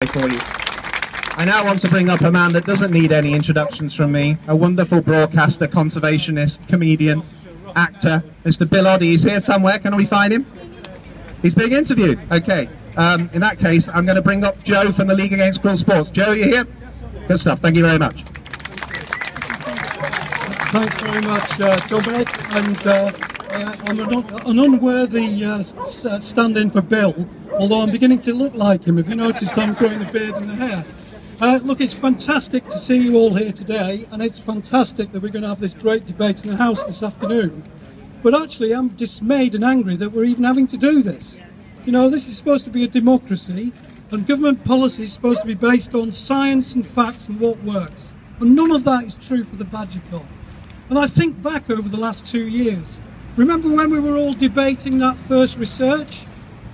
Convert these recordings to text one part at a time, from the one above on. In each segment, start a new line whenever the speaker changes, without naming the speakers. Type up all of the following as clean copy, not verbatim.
for you. I now want to bring up a man that doesn't need any introductions from me, a wonderful broadcaster, conservationist, comedian, actor, Mr. Bill Oddie. He's here somewhere. Can we find him? He's being interviewed. Okay. In that case, I'm going to bring up Joe from the League Against Cruel Sports. Joe, are you here? Good stuff. Thank you very much.
Thanks very much, Dominic. And I'm an unworthy stand-in for Bill, although I'm beginning to look like him. If you noticed, I'm growing the beard and the hair. Look, it's fantastic to see you all here today, and it's fantastic that we're going to have this great debate in the House this afternoon. But actually, I'm dismayed and angry that we're even having to do this. You know, this is supposed to be a democracy, and government policy is supposed to be based on science and facts and what works. And none of that is true for the Badger Cull. And I think back over the last 2 years. Remember when we were all debating that first research,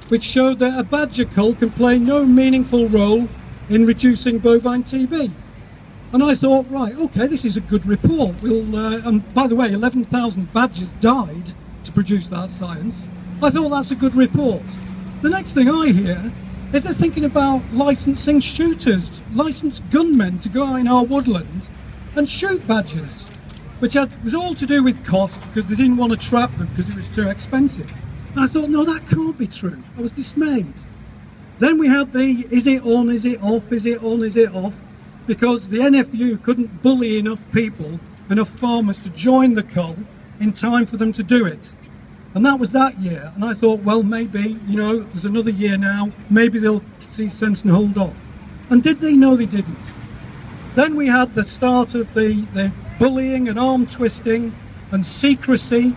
which showed that a Badger Cull can play no meaningful role in reducing bovine TB? And I thought, right, okay, this is a good report. And by the way, 11,000 badgers died to produce that science. I thought that's a good report. The next thing I hear is they're thinking about licensing shooters, licensed gunmen to go out in our woodland and shoot badgers, which was all to do with cost because they didn't want to trap them because it was too expensive. And I thought, no, that can't be true. I was dismayed. Then we had the is it on, is it off, is it on, is it off, because the NFU couldn't bully enough people, enough farmers to join the cull in time for them to do it. And that was that year. And I thought, well, maybe, you know, there's another year now, maybe they'll see sense and hold off. And did they? No, they didn't. Then we had the start of the bullying and arm twisting and secrecy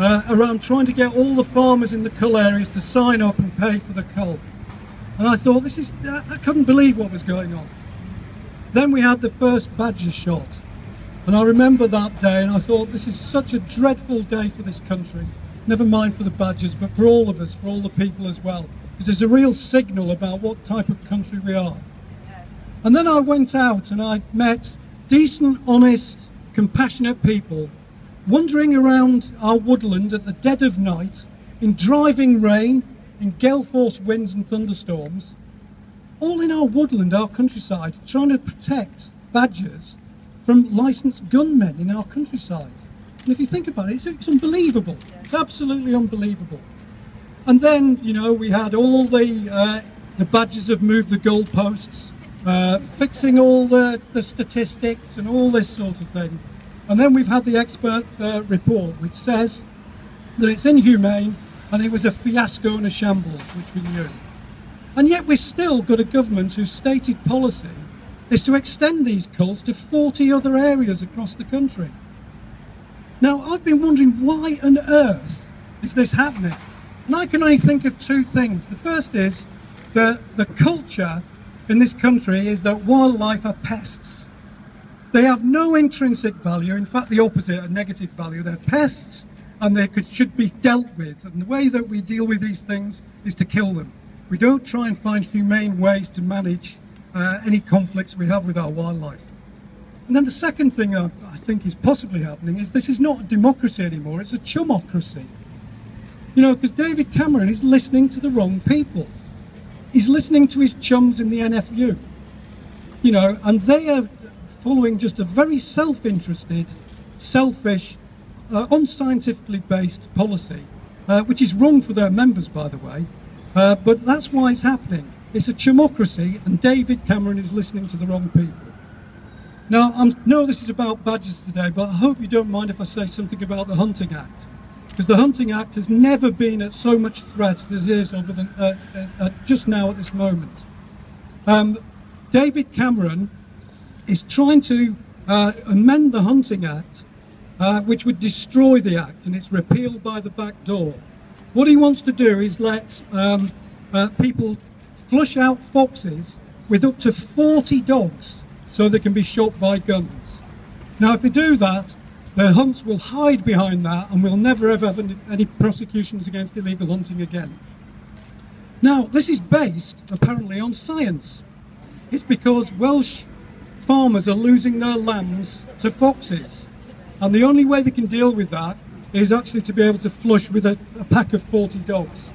around trying to get all the farmers in the cull areas to sign up and pay for the cull. And I thought, I couldn't believe what was going on. Then we had the first badger shot. And I remember that day and I thought, this is such a dreadful day for this country. Never mind for the badgers, but for all of us, for all the people as well. Because there's a real signal about what type of country we are. And then I went out and I met decent, honest, compassionate people wandering around our woodland at the dead of night in driving rain, in gale force winds and thunderstorms, all in our woodland, our countryside, trying to protect badgers from licensed gunmen in our countryside. And if you think about it, it's unbelievable. It's absolutely unbelievable. And then, you know, we had all the badgers have moved the goalposts, fixing all the statistics and all this sort of thing. And then we've had the expert report, which says that it's inhumane and it was a fiasco and a shambles, which we knew. And yet we've still got a government whose stated policy is to extend these culls to 40 other areas across the country. Now, I've been wondering why on earth is this happening? And I can only think of two things. The first is that the culture in this country is that wildlife are pests. They have no intrinsic value, in fact the opposite, a negative value. They're pests and they should be dealt with. And the way that we deal with these things is to kill them. We don't try and find humane ways to manage any conflicts we have with our wildlife. And then the second thing I think is possibly happening is this is not a democracy anymore, it's a chumocracy. You know, because David Cameron is listening to the wrong people. He's listening to his chums in the NFU. You know, and they are following just a very self-interested, selfish, unscientifically based policy, which is wrong for their members, by the way, but that's why it's happening. It's a chumocracy, and David Cameron is listening to the wrong people. Now, I know this is about badgers today, but I hope you don't mind if I say something about the Hunting Act, because the Hunting Act has never been at so much threat as it is over just now at this moment. David Cameron is trying to amend the Hunting Act, which would destroy the Act, and it's repealed by the back door. What he wants to do is let people flush out foxes with up to 40 dogs so they can be shot by guns. Now, if they do that, the hunts will hide behind that and we'll never ever have any prosecutions against illegal hunting again. Now, this is based apparently on science. It's because Welsh farmers are losing their lambs to foxes, and the only way they can deal with that is actually to be able to flush with a pack of 40 dogs.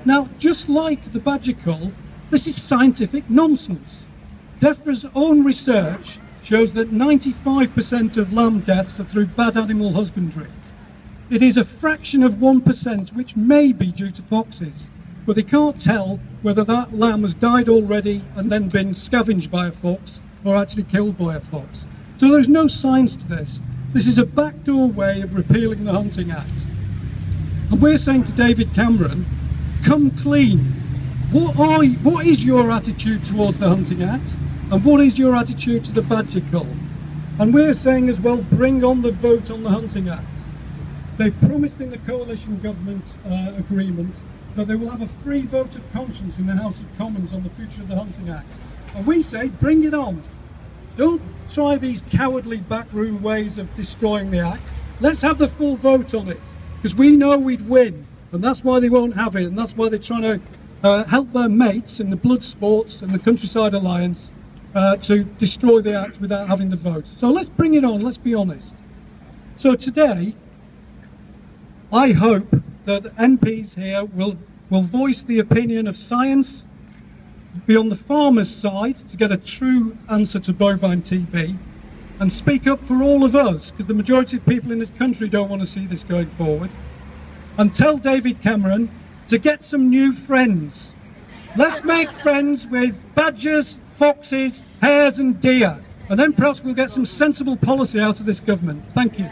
Now, just like the Badger Cull, This is scientific nonsense. DEFRA's own research shows that 95% of lamb deaths are through bad animal husbandry. It is a fraction of 1% which may be due to foxes, but they can't tell whether that lamb has died already and then been scavenged by a fox or actually killed by a fox. So there's no science to this. This is a backdoor way of repealing the Hunting Act. And we're saying to David Cameron, come clean. What is your attitude towards the Hunting Act? And what is your attitude to the Badger Cull? And we're saying as well, bring on the vote on the Hunting Act. They've promised in the coalition government agreement that they will have a free vote of conscience in the House of Commons on the future of the Hunting Act. And we say, bring it on. Don't try these cowardly backroom ways of destroying the Act. Let's have the full vote on it, because we know we'd win. And that's why they won't have it, and that's why they're trying to help their mates in the Blood Sports and the Countryside Alliance to destroy the Act without having the vote. So let's bring it on, let's be honest. So today, I hope that MPs here will voice the opinion of science, be on the farmers' side to get a true answer to bovine TB, and speak up for all of us, because the majority of people in this country don't want to see this going forward, and tell David Cameron to get some new friends. Let's make friends with badgers, foxes, hares and deer, and then perhaps we'll get some sensible policy out of this government. Thank you.